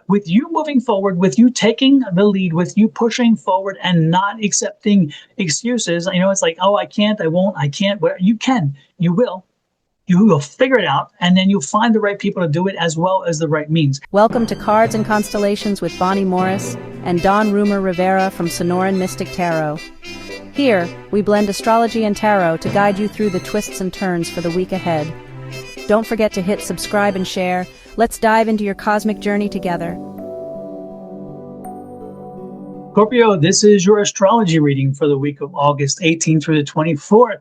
with you moving forward, with you taking the lead, with you pushing forward and not accepting excuses. It's like, oh, I can't, I won't, I can't. But you can, you will. You will figure it out, and then you'll find the right people to do it as well as the right means. Welcome to Cards and Constellations with Bonnie Morris and Don Rumor Rivera from Sonoran Mystic Tarot. Here, we blend astrology and tarot to guide you through the twists and turns for the week ahead. Don't forget to hit subscribe and share. Let's dive into your cosmic journey together. Scorpio, this is your astrology reading for the week of August 18th through the 24th.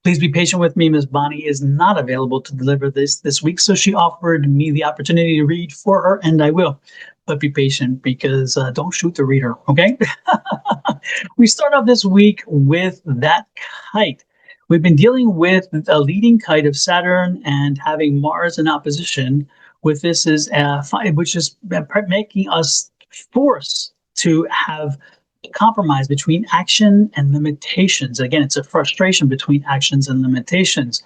Please be patient with me. Miss Bonnie is not available to deliver this week, so she offered me the opportunity to read for her, and I will. But be patient, because don't shoot the reader, okay? We start off this week with that kite. We've been dealing with a leading kite of Saturn and having Mars in opposition with this, which is making us force to have compromise between action and limitations. Again, it's a frustration between actions and limitations.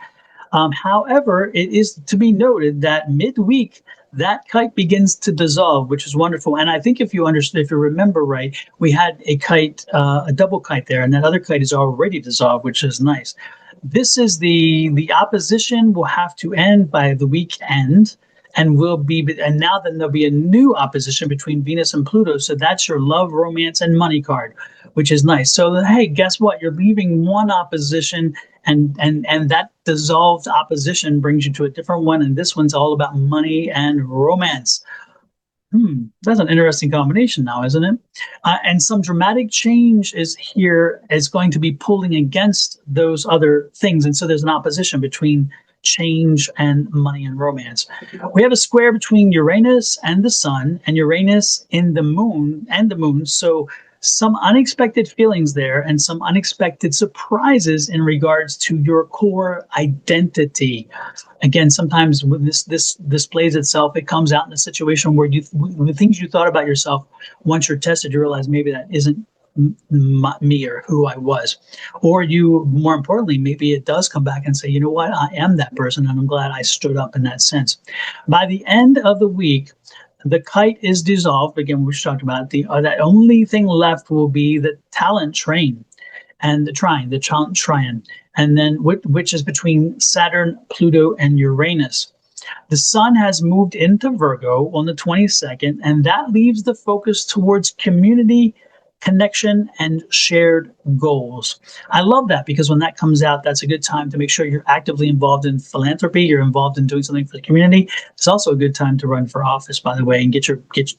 However, it is to be noted that midweek, that kite begins to dissolve, which is wonderful. And I think if you remember right, we had a kite, a double kite there, and that other kite is already dissolved, which is nice. This is the opposition will have to end by the weekend. And now then there'll be a new opposition between Venus and Pluto. So that's your love, romance, and money card, which is nice. So hey, guess what? You're leaving one opposition, and that dissolved opposition brings you to a different one. And this one's all about money and romance. That's an interesting combination now, isn't it? And some dramatic change is going to be pulling against those other things. And so there's an opposition between change and money and romance. We have a square between Uranus and the Sun, and Uranus in the Moon and the Moon. So some unexpected feelings there, and some unexpected surprises in regards to your core identity. Again, sometimes when this displays itself, it comes out in a situation where the things you thought about yourself, once you're tested, you realize maybe that isn't me or who I was. Or more importantly, maybe it does come back and say, you know what, I am that person, and I'm glad I stood up in that sense. By the end of the week, the kite is dissolved. Again, we talked about that only thing left will be the talent train and the talent trian, and then which is between Saturn, Pluto, and Uranus. The Sun has moved into Virgo on the 22nd, and that leaves the focus towards community, connection, and shared goals. I love that, because when that comes out, that's a good time to make sure you're actively involved in philanthropy. You're involved in doing something for the community. It's also a good time to run for office, by the way, and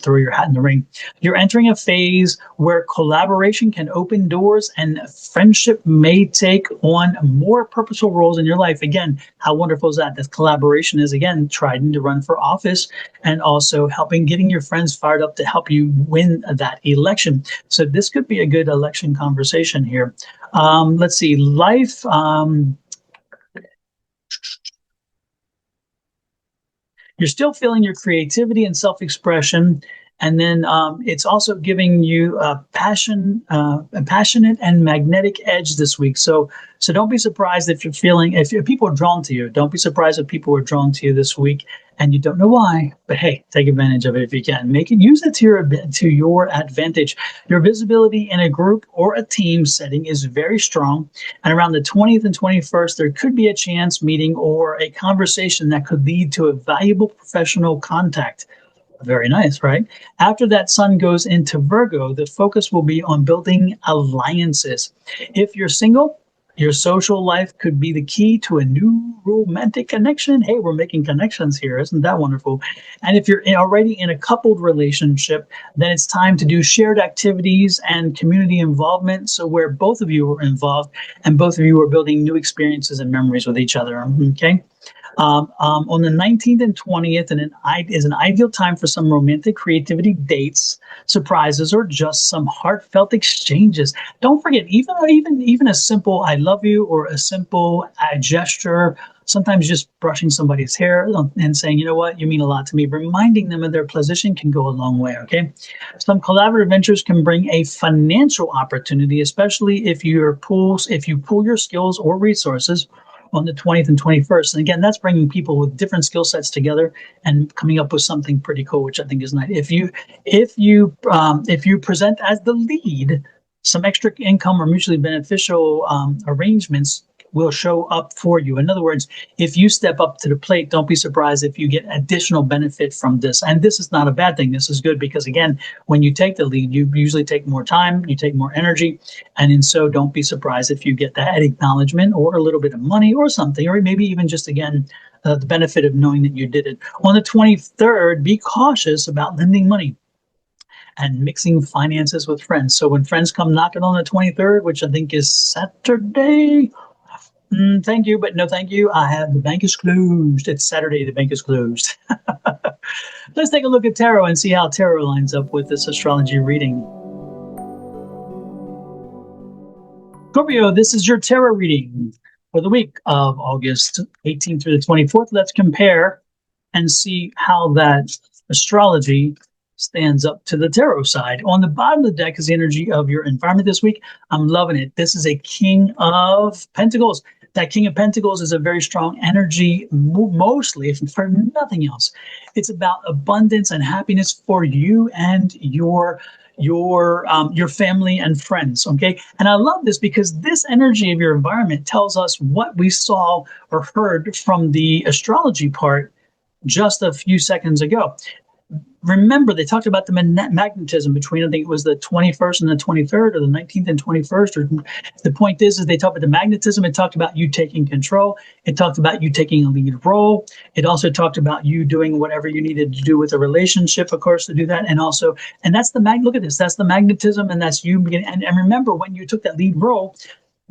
throw your hat in the ring. You're entering a phase where collaboration can open doors, and friendship may take on more purposeful roles in your life. Again, how wonderful is that? That collaboration is, again, trying to run for office and also getting your friends fired up to help you win that election. So this could be a good election conversation here. Let's see, life. You're still feeling your creativity and self-expression. And then it's also giving you a passionate and magnetic edge this week. So don't be surprised if people are drawn to you. Don't be surprised if people are drawn to you this week and you don't know why. But hey, take advantage of it if you can. Use it to your advantage. Your visibility in a group or a team setting is very strong. And around the 20th and 21st, there could be a chance meeting or a conversation that could lead to a valuable professional contact. Very nice, right? After that, Sun goes into Virgo, the focus will be on building alliances. If you're single, your social life could be the key to a new romantic connection. Hey, we're making connections here. Isn't that wonderful? And if you're already in a coupled relationship, then it's time to do shared activities and community involvement. So where both of you are involved and both of you are building new experiences and memories with each other. Okay. On the 19th and 20th, is an ideal time for some romantic creativity dates, surprises, or just some heartfelt exchanges. Don't forget, even a simple "I love you" or a simple gesture. Sometimes just brushing somebody's hair and saying, you know what, you mean a lot to me. Reminding them of their position can go a long way, okay? Some collaborative ventures can bring a financial opportunity, especially if you pull your skills or resources, on the 20th and 21st. And again, that's bringing people with different skill sets together and coming up with something pretty cool, which I think is nice. If you present as the lead, some extra income or mutually beneficial arrangements will show up for you. In other words, if you step up to the plate, don't be surprised if you get additional benefit from this. And this is not a bad thing. This is good because, again, when you take the lead, you usually take more time, you take more energy. And in so, don't be surprised if you get that acknowledgement or a little bit of money or something, or maybe even just, again, the benefit of knowing that you did it. On the 23rd, be cautious about lending money and mixing finances with friends. So when friends come knocking on the 23rd, which I think is Saturday, thank you, but no thank you. The bank is closed. It's Saturday, the bank is closed. Let's take a look at tarot and see how tarot lines up with this astrology reading. Scorpio, this is your tarot reading for the week of August 18th through the 24th. Let's compare and see how that astrology stands up to the tarot side. On the bottom of the deck is the energy of your environment this week. I'm loving it. This is a King of Pentacles. That King of Pentacles is a very strong energy, mostly, if for nothing else. It's about abundance and happiness for you and your family and friends. Okay. And I love this because this energy of your environment tells us what we saw or heard from the astrology part just a few seconds ago. Remember, they talked about the magnetism between, I think it was the 21st and the 23rd, or the 19th and 21st. Or the point is they talked about the magnetism. It talked about you taking control. It talked about you taking a lead role. It also talked about you doing whatever you needed to do with a relationship, of course, to do that. And also, and that's the look at this, that's the magnetism, and that's you beginning. And remember, when you took that lead role,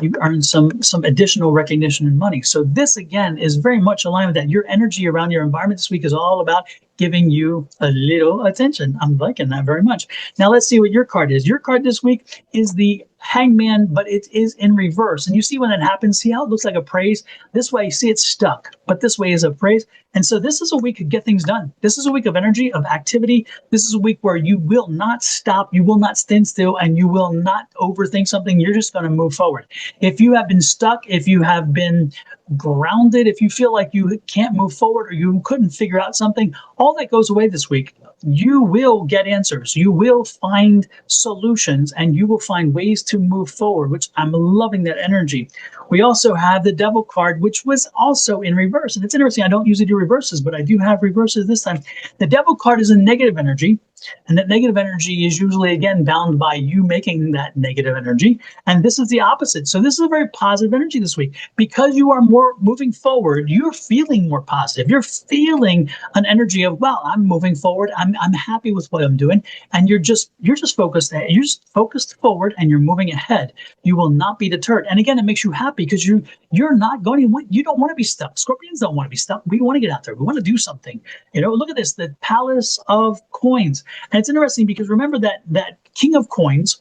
you earned some additional recognition and money. So this, again, is very much aligned with that. Your energy around your environment this week is all about giving you a little attention. I'm liking that very much. Now let's see what your card is. Your card this week is the Hangman, but it is in reverse. And you see when that happens, see how it looks like a praise? This way, see it's stuck, but this way is a praise. And so this is a week to get things done. This is a week of energy, of activity. This is a week where you will not stop, you will not stand still, and you will not overthink something. You're just going to move forward. If you have been stuck, if you have been grounded, if you feel like you can't move forward or you couldn't figure out something, all that goes away this week. You will get answers. You will find solutions, and you will find ways to move forward, which I'm loving that energy. We also have the Devil card, which was also in reverse. And it's interesting. I don't usually do reverses, but I do have reverses this time. The Devil card is a negative energy. And that negative energy is usually, again, bound by you making that negative energy. And this is the opposite. So this is a very positive energy this week. Because you are more moving forward, you're feeling more positive. You're feeling an energy of, well, I'm moving forward. I'm happy with what I'm doing. And you're just focused. You're just focused forward, and you're moving ahead. You will not be deterred. And again, it makes you happy because you're not going, you don't want to be stuck. Scorpions don't want to be stuck. We want to get out there. We want to do something. Look at this, the Palace of Coins. And it's interesting because remember that King of Coins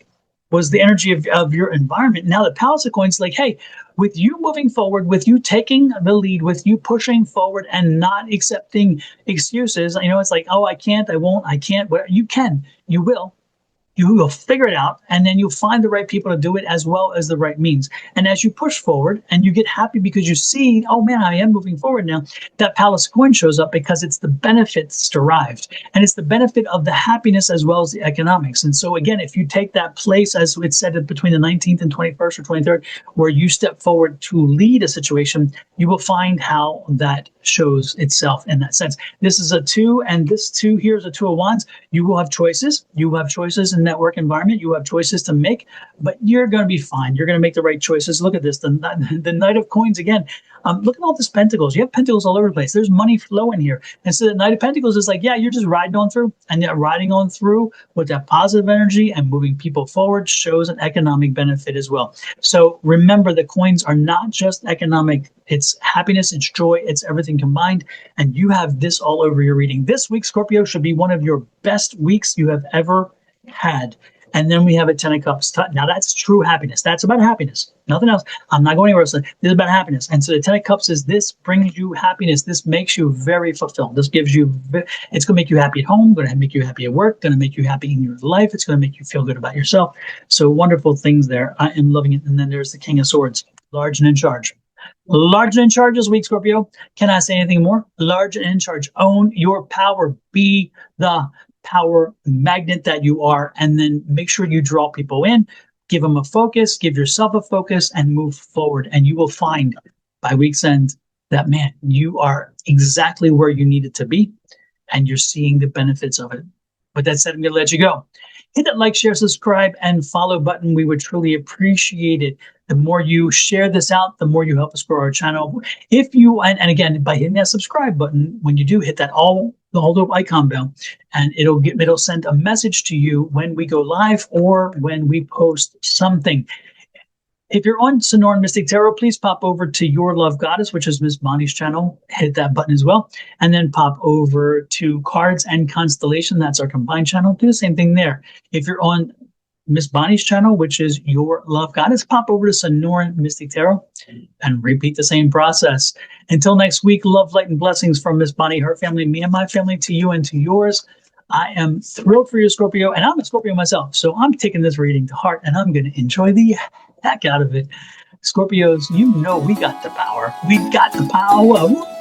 was the energy of your environment. Now the Palace of Coins, like, hey, with you moving forward, with you taking the lead, with you pushing forward and not accepting excuses, it's like, oh, I can't, I won't, I can't. You can, you will. You will figure it out, and then you'll find the right people to do it as well as the right means. And as you push forward and you get happy because you see, oh man, I am moving forward now, that Palace coin shows up because it's the benefits derived. And it's the benefit of the happiness as well as the economics. And so again, if you take that place, as it said, between the 19th and 21st or 23rd, where you step forward to lead a situation, you will find how that shows itself in that sense. This is a 2, and this 2 here is a 2 of Wands. You will have choices. You will have choices in that work environment. You have choices to make, but you're going to be fine. You're going to make the right choices. Look at this, the Knight of Coins again. Look at all this pentacles. You have pentacles all over the place. There's money flowing here. And so the Knight of Pentacles is like, yeah, you're just riding on through, and that riding on through with that positive energy and moving people forward shows an economic benefit as well. So remember, the coins are not just economic. It's happiness, it's joy, it's everything combined. And you have this all over your reading. This week, Scorpio, should be one of your best weeks you have ever had. And then we have a 10 of Cups. Now that's true happiness. That's about happiness. Nothing else. I'm not going anywhere else. This is about happiness. And so the 10 of Cups is, this brings you happiness. This makes you very fulfilled. This gives you, it's going to make you happy at home, going to make you happy at work, going to make you happy in your life. It's going to make you feel good about yourself. So wonderful things there. I am loving it. And then there's the King of Swords, large and in charge. Large and in charge this week, Scorpio. Can I say anything more? Large and in charge. Own your power. Be the power magnet that you are. And then make sure you draw people in. Give them a focus. Give yourself a focus and move forward. And you will find by week's end that, man, you are exactly where you needed to be. And you're seeing the benefits of it. With that said, I'm going to let you go. Hit that like, share, subscribe, and follow button. We would truly appreciate it. The more you share this out, the more you help us grow our channel. If you, and again, by hitting that subscribe button, when you do hit that the little icon bell, and it'll send a message to you when we go live or when we post something. If you're on Sonoran Mystic Tarot, please pop over to Your Love Goddess, which is Miss Bonnie's channel. Hit that button as well. And then pop over to Cards and Constellation. That's our combined channel. Do the same thing there. If you're on Miss Bonnie's channel, which is Your Love Goddess, pop over to Sonoran Mystic Tarot and repeat the same process. Until next week, love, light, and blessings from Miss Bonnie, her family, me and my family, to you and to yours. I am thrilled for you, Scorpio, and I'm a Scorpio myself. So I'm taking this reading to heart, and I'm going to enjoy the heck out of it. Scorpios, you know we got the power. We got the power.